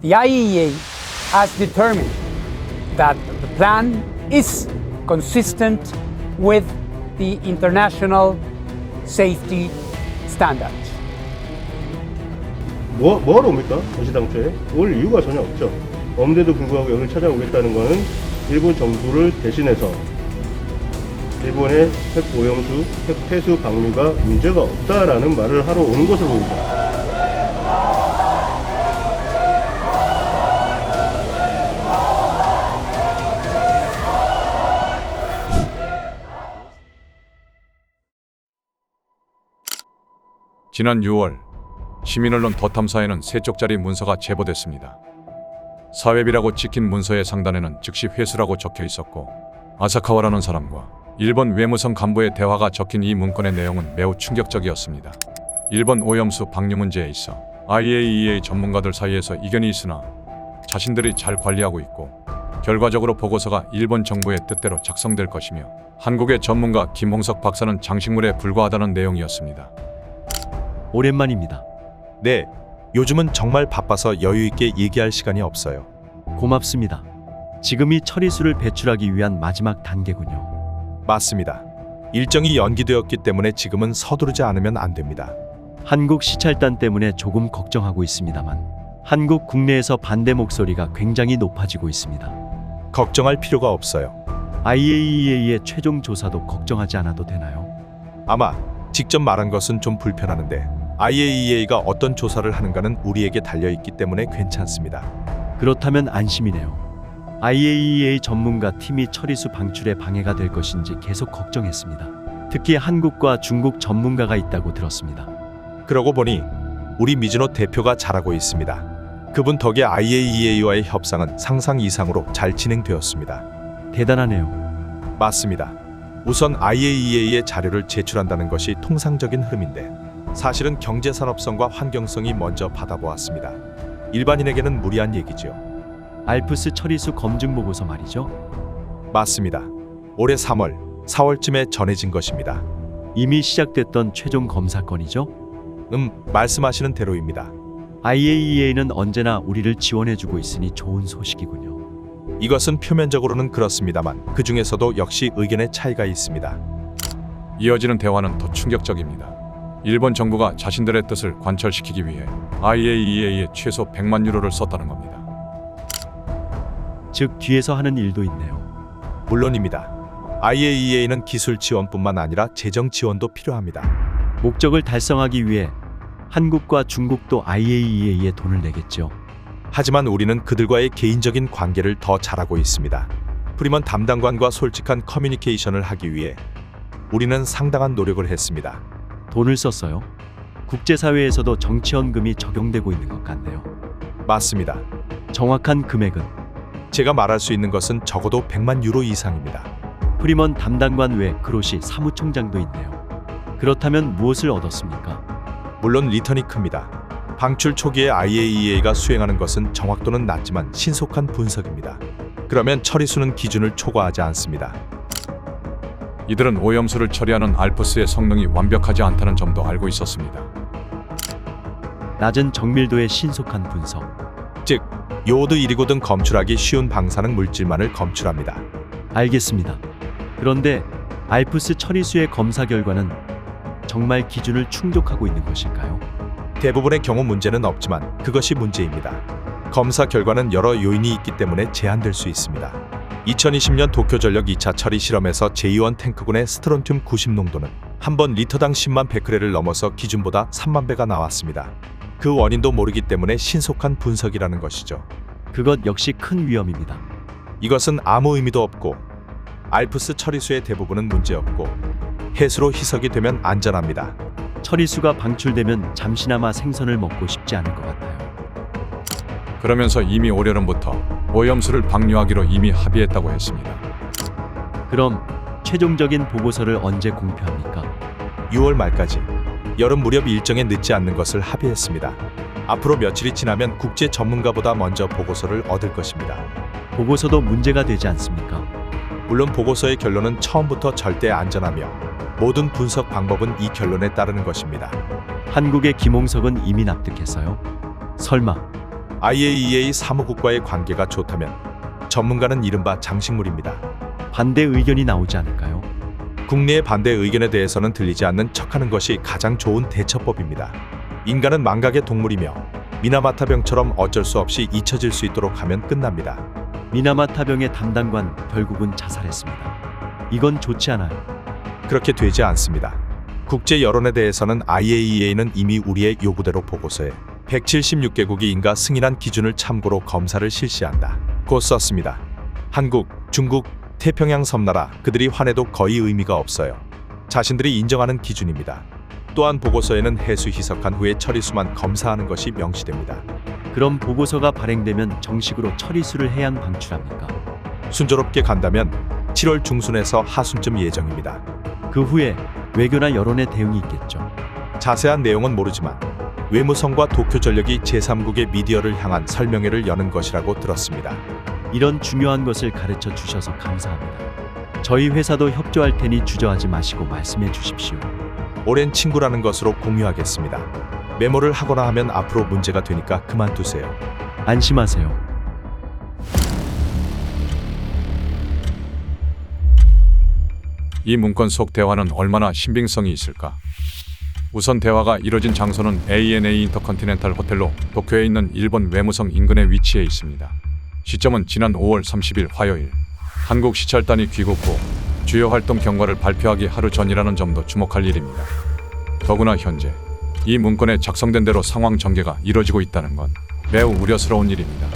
The IAEA has determined that the plan is consistent with the international safety standards. 뭐하러 옵니까? 당시당초에 올 이유가 전혀 없죠. 없는데도 불구하고 여기를 찾아오겠다는 것은 일본 정부를 대신해서 일본의 핵 오염수, 핵 폐수 방류가 문제가 없다라는 말을 하러 오는 것으로 보입니다. 지난 6월 시민언론 더탐사에는 3쪽짜리 문서가 제보됐습니다. 사회비라고 찍힌 문서의 상단에는 즉시 회수라고 적혀 있었고 아사카와라는 사람과 일본 외무성 간부의 대화가 적힌 이 문건의 내용은 매우 충격적이었습니다. 일본 오염수 방류 문제에 있어 IAEA 전문가들 사이에서 이견이 있으나 자신들이 잘 관리하고 있고 결과적으로 보고서가 일본 정부의 뜻대로 작성될 것이며 한국의 전문가 김홍석 박사는 장식물에 불과하다는 내용이었습니다. 오랜만입니다. 네, 요즘은 정말 바빠서 여유 있게 얘기할 시간이 없어요. 고맙습니다. 지금이 처리수를 배출하기 위한 마지막 단계군요. 맞습니다. 일정이 연기되었기 때문에 지금은 서두르지 않으면 안 됩니다. 한국 시찰단 때문에 조금 걱정하고 있습니다만 한국 국내에서 반대 목소리가 굉장히 높아지고 있습니다. 걱정할 필요가 없어요. IAEA의 최종 조사도 걱정하지 않아도 되나요? 아마 직접 말한 것은 좀 불편하는데 IAEA가 어떤 조사를 하는가는 우리에게 달려있기 때문에 괜찮습니다. 그렇다면 안심이네요. IAEA 전문가 팀이 처리수 방출에 방해가 될 것인지 계속 걱정했습니다. 특히 한국과 중국 전문가가 있다고 들었습니다. 그러고 보니 우리 미즈노 대표가 잘하고 있습니다. 그분 덕에 IAEA와의 협상은 상상 이상으로 잘 진행되었습니다. 대단하네요. 맞습니다. 우선 IAEA의 자료를 제출한다는 것이 통상적인 흐름인데 사실은 경제산업성과 환경성이 먼저 받아보았습니다. 일반인에게는 무리한 얘기죠. 알프스 처리수 검증 보고서 말이죠. 맞습니다. 올해 3월, 4월쯤에 전해진 것입니다. 이미 시작됐던 최종 검사건이죠. 말씀하시는 대로입니다. IAEA는 언제나 우리를 지원해주고 있으니 좋은 소식이군요. 이것은 표면적으로는 그렇습니다만 그 중에서도 역시 의견의 차이가 있습니다. 이어지는 대화는 더 충격적입니다. 일본 정부가 자신들의 뜻을 관철시키기 위해 IAEA에 최소 100만 유로를 썼다는 겁니다. 즉 뒤에서 하는 일도 있네요. 물론입니다. IAEA는 기술 지원뿐만 아니라 재정 지원도 필요합니다. 목적을 달성하기 위해 한국과 중국도 IAEA에 돈을 내겠죠. 하지만 우리는 그들과의 개인적인 관계를 더 잘하고 있습니다. 프리먼 담당관과 솔직한 커뮤니케이션을 하기 위해 우리는 상당한 노력을 했습니다. 돈을 썼어요? 국제사회에서도 정치헌금이 적용되고 있는 것 같네요. 맞습니다. 정확한 금액은? 제가 말할 수 있는 것은 적어도 100만 유로 이상입니다. 프리먼 담당관 외 그로시 사무총장도 있네요. 그렇다면 무엇을 얻었습니까? 물론 리턴이 큽니다. 방출 초기에 IAEA가 수행하는 것은 정확도는 낮지만 신속한 분석입니다. 그러면 처리수는 기준을 초과하지 않습니다. 이들은 오염수를 처리하는 알프스의 성능이 완벽하지 않다는 점도 알고 있었습니다. 낮은 정밀도의 신속한 분석. 즉, 요오드 1이고등 검출하기 쉬운 방사능 물질만을 검출합니다. 알겠습니다. 그런데 알프스 처리수의 검사 결과는 정말 기준을 충족하고 있는 것일까요? 대부분의 경우 문제는 없지만 그것이 문제입니다. 검사 결과는 여러 요인이 있기 때문에 제한될 수 있습니다. 2020년 도쿄전력 2차 처리 실험에서 제2원 탱크군의 스트론튬 90 농도는 한 번 리터당 10만 베크렐을 넘어서 기준보다 3만 배가 나왔습니다. 그 원인도 모르기 때문에 신속한 분석이라는 것이죠. 그것 역시 큰 위험입니다. 이것은 아무 의미도 없고 알프스 처리수의 대부분은 문제없고 해수로 희석이 되면 안전합니다. 처리수가 방출되면 잠시나마 생선을 먹고 싶지 않을 것 같아요. 그러면서 이미 올여름부터 오염수를 방류하기로 이미 합의했다고 했습니다. 그럼 최종적인 보고서를 언제 공표합니까? 6월 말까지 여름 무렵 일정에 늦지 않는 것을 합의했습니다. 앞으로 며칠이 지나면 국제 전문가보다 먼저 보고서를 얻을 것입니다. 보고서도 문제가 되지 않습니까? 물론 보고서의 결론은 처음부터 절대 안전하며 모든 분석 방법은 이 결론에 따르는 것입니다. 한국의 김홍석은 이미 납득했어요? 설마 IAEA 사무국과의 관계가 좋다면 전문가는 이른바 장식물입니다. 반대 의견이 나오지 않을까요? 국내의 반대 의견에 대해서는 들리지 않는 척하는 것이 가장 좋은 대처법입니다. 인간은 망각의 동물이며 미나마타병처럼 어쩔 수 없이 잊혀질 수 있도록 하면 끝납니다. 미나마타병의 담당관 결국은 자살했습니다. 이건 좋지 않아요. 그렇게 되지 않습니다. 국제 여론에 대해서는 IAEA는 이미 우리의 요구대로 보고서에 176개국이 인가 승인한 기준을 참고로 검사를 실시한다 고 썼습니다. 한국, 중국, 태평양 섬나라 그들이 화내도 거의 의미가 없어요. 자신들이 인정하는 기준입니다. 또한 보고서에는 해수 희석한 후에 처리수만 검사하는 것이 명시됩니다. 그럼 보고서가 발행되면 정식으로 처리수를 해양 방출합니까? 순조롭게 간다면 7월 중순에서 하순쯤 예정입니다. 그 후에 외교나 여론의 대응이 있겠죠. 자세한 내용은 모르지만 외무성과 도쿄전력이 제3국의 미디어를 향한 설명회를 여는 것이라고 들었습니다. 이런 중요한 것을 가르쳐 주셔서 감사합니다. 저희 회사도 협조할 테니 주저하지 마시고 말씀해 주십시오. 오랜 친구라는 것으로 공유하겠습니다. 메모를 하거나 하면 앞으로 문제가 되니까 그만두세요. 안심하세요. 이 문건 속 대화는 얼마나 신빙성이 있을까? 우선 대화가 이뤄진 장소는 ANA 인터컨티넨탈 호텔로 도쿄에 있는 일본 외무성 인근에 위치해 있습니다. 시점은 지난 5월 30일 화요일. 한국 시찰단이 귀국 후 주요 활동 경과를 발표하기 하루 전이라는 점도 주목할 일입니다. 더구나 현재 이 문건에 작성된 대로 상황 전개가 이뤄지고 있다는 건 매우 우려스러운 일입니다.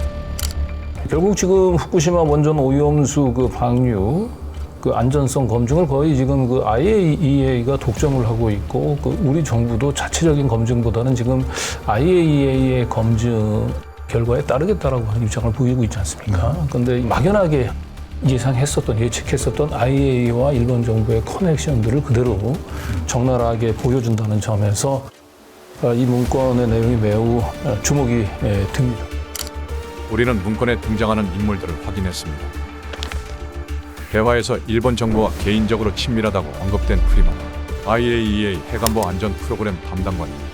결국 지금 후쿠시마 원전 오염수 그 방류 그 안전성 검증을 거의 지금 그 IAEA가 독점을 하고 있고 그 우리 정부도 자체적인 검증보다는 지금 IAEA의 검증 결과에 따르겠다라고 하는 입장을 보이고 있지 않습니까? 그런데 막연하게 예측했었던 IAEA와 일본 정부의 커넥션들을 그대로 적나라하게 보여준다는 점에서 이 문건의 내용이 매우 주목이 듭니다. 우리는 문건에 등장하는 인물들을 확인했습니다. 대화에서 일본 정부와 개인적으로 친밀하다고 언급된 프리먼, IAEA 해관보 안전 프로그램 담당관입니다.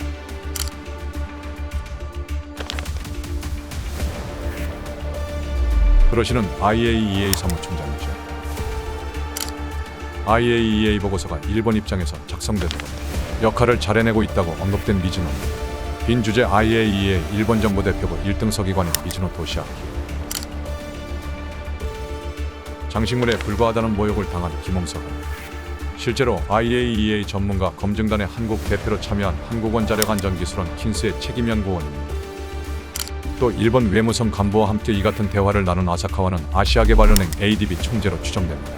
그러시는 IAEA 사무총장이죠. IAEA 보고서가 일본 입장에서 작성되도록 역할을 잘 해내고 있다고 언급된 미즈노. 빈 주제 IAEA 일본 정부 대표부 1등 서기관인 미즈노 도시아키. 장식물에 불과하다는 모욕을 당한 김홍석은 실제로 IAEA 전문가 검증단의 한국 대표로 참여한 한국원자력안전기술원 킨스의 책임연구원입니다. 또 일본 외무성 간부와 함께 이 같은 대화를 나눈 아사카와는 아시아개발은행 ADB 총재로 추정됩니다.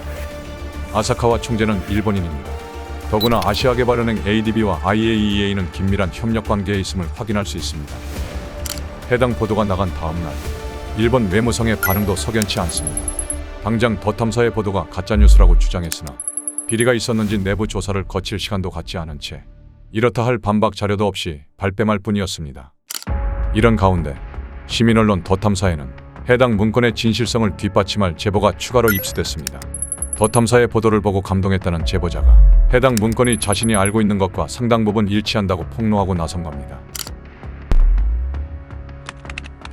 아사카와 총재는 일본인입니다. 더구나 아시아개발은행 ADB와 IAEA는 긴밀한 협력관계에 있음을 확인할 수 있습니다. 해당 보도가 나간 다음 날 일본 외무성의 반응도 석연치 않습니다. 당장 더 탐사의 보도가 가짜뉴스라고 주장했으나 비리가 있었는지 내부 조사를 거칠 시간도 갖지 않은 채 이렇다 할 반박 자료도 없이 발뺌할 뿐이었습니다. 이런 가운데 시민언론 더 탐사에는 해당 문건의 진실성을 뒷받침할 제보가 추가로 입수됐습니다. 더 탐사의 보도를 보고 감동했다는 제보자가 해당 문건이 자신이 알고 있는 것과 상당 부분 일치한다고 폭로하고 나선 겁니다.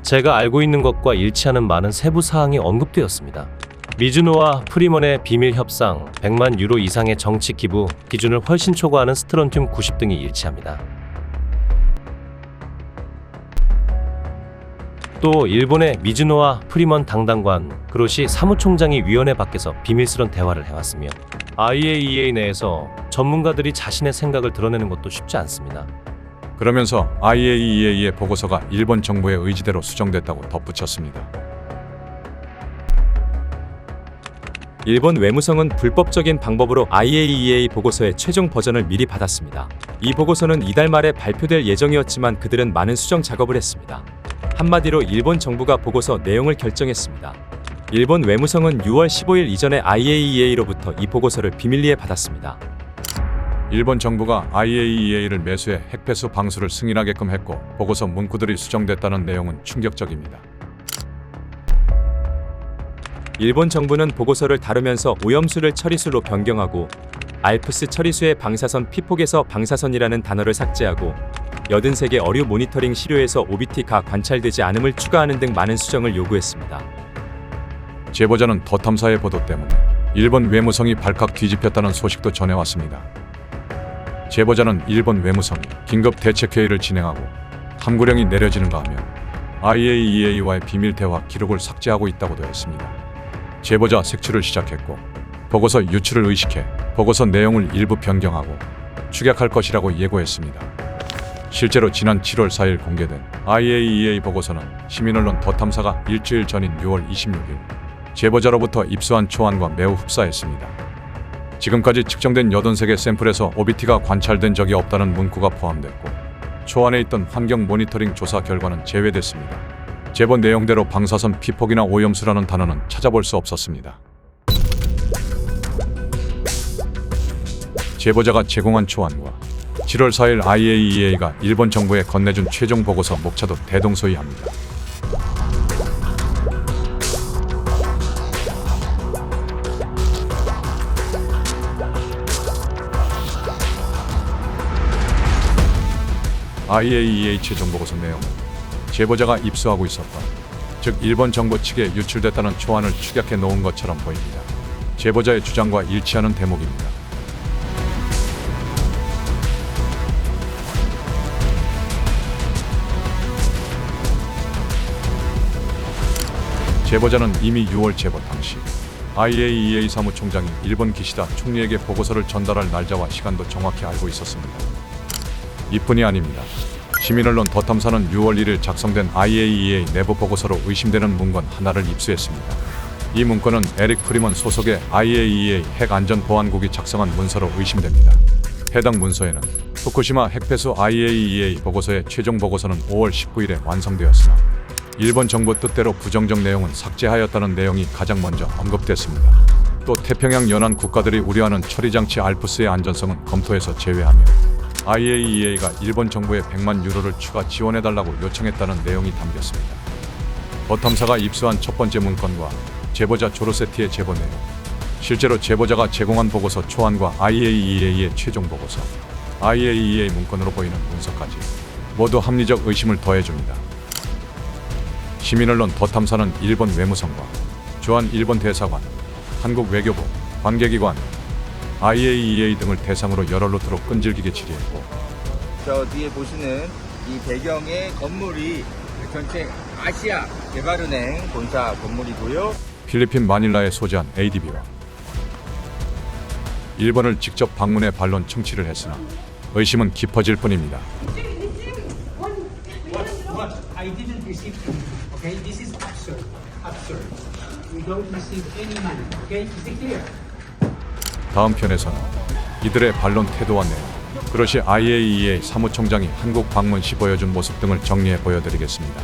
제가 알고 있는 것과 일치하는 많은 세부 사항이 언급되었습니다. 미즈노와 프리먼의 비밀 협상, 100만 유로 이상의 정치 기부, 기준을 훨씬 초과하는 스트론튬 90 등이 일치합니다. 또 일본의 미즈노와 프리먼 당당관, 그로시 사무총장이 위원회 밖에서 비밀스런 대화를 해왔으며 IAEA 내에서 전문가들이 자신의 생각을 드러내는 것도 쉽지 않습니다. 그러면서 IAEA의 보고서가 일본 정부의 의지대로 수정됐다고 덧붙였습니다. 일본 외무성은 불법적인 방법으로 IAEA 보고서의 최종 버전을 미리 받았습니다. 이 보고서는 이달 말에 발표될 예정이었지만 그들은 많은 수정 작업을 했습니다. 한마디로 일본 정부가 보고서 내용을 결정했습니다. 일본 외무성은 6월 15일 이전에 IAEA로부터 이 보고서를 비밀리에 받았습니다. 일본 정부가 IAEA를 매수해 핵폐수 방수를 승인하게끔 했고 보고서 문구들이 수정됐다는 내용은 충격적입니다. 일본 정부는 보고서를 다루면서 오염수를 처리수로 변경하고 알프스 처리수의 방사선 피폭에서 방사선이라는 단어를 삭제하고 83개 어류 모니터링 시료에서 OBT가 관찰되지 않음을 추가하는 등 많은 수정을 요구했습니다. 제보자는 더 탐사의 보도 때문에 일본 외무성이 발칵 뒤집혔다는 소식도 전해왔습니다. 제보자는 일본 외무성이 긴급 대책회의를 진행하고 함구령이 내려지는가 하면 IAEA와의 비밀 대화 기록을 삭제하고 있다고도 했습니다. 제보자 색출을 시작했고 보고서 유출을 의식해 보고서 내용을 일부 변경하고 축약할 것이라고 예고했습니다. 실제로 지난 7월 4일 공개된 IAEA 보고서는 시민언론 더 탐사가 일주일 전인 6월 26일 제보자로부터 입수한 초안과 매우 흡사했습니다. 지금까지 측정된 83개 샘플에서 OBT가 관찰된 적이 없다는 문구가 포함됐고 초안에 있던 환경 모니터링 조사 결과는 제외됐습니다. 제보 내용대로 방사선 피폭이나 오염수라는 단어는 찾아볼 수 없었습니다. 제보자가 제공한 초안과 7월 4일 IAEA가 일본 정부에 건네준 최종 보고서 목차도 대동소이합니다. IAEA 최종 보고서 내용은 제보자가 입수하고 있었던, 즉 일본 정부 측에 유출됐다는 초안을 축약해 놓은 것처럼 보입니다. 제보자의 주장과 일치하는 대목입니다. 제보자는 이미 6월 제보 당시 IAEA 사무총장이 일본 기시다 총리에게 보고서를 전달할 날짜와 시간도 정확히 알고 있었습니다. 이뿐이 아닙니다. 시민언론 더 탐사는 6월 1일 작성된 IAEA 내부 보고서로 의심되는 문건 하나를 입수했습니다. 이 문건은 에릭 프리먼 소속의 IAEA 핵안전보안국이 작성한 문서로 의심됩니다. 해당 문서에는 후쿠시마 핵폐수 IAEA 보고서의 최종 보고서는 5월 19일에 완성되었으나 일본 정부 뜻대로 부정적 내용은 삭제하였다는 내용이 가장 먼저 언급됐습니다. 또 태평양 연안 국가들이 우려하는 처리장치 알프스의 안전성은 검토해서 제외하며 IAEA가 일본 정부에 100만 유로를 추가 지원해달라고 요청했다는 내용이 담겼습니다. 더 탐사가 입수한 첫 번째 문건과 제보자 조르세티의 제보 내용, 실제로 제보자가 제공한 보고서 초안과 IAEA의 최종 보고서, IAEA 문건으로 보이는 문서까지 모두 합리적 의심을 더해줍니다. 시민언론 더 탐사는 일본 외무성과 주한 일본 대사관, 한국 외교부, 관계기관, IAEA 등을 대상으로 여러 루트로 끈질기게 질의했고, 저 뒤에 보시는 이 배경의 건물이 전체 아시아 개발은행 본사 건물이고요. 필리핀 마닐라에 소재한 ADB와 일본을 직접 방문해 반론 청취를 했으나 의심은 깊어질 뿐입니다. I didn't receive it. Okay, this is absurd. Absurd. We don't receive any money. Okay, is it clear? 다음 편에서는 이들의 반론 태도와 내용, 그것이 IAEA 사무총장이 한국 방문 시 보여준 모습 등을 정리해 보여드리겠습니다.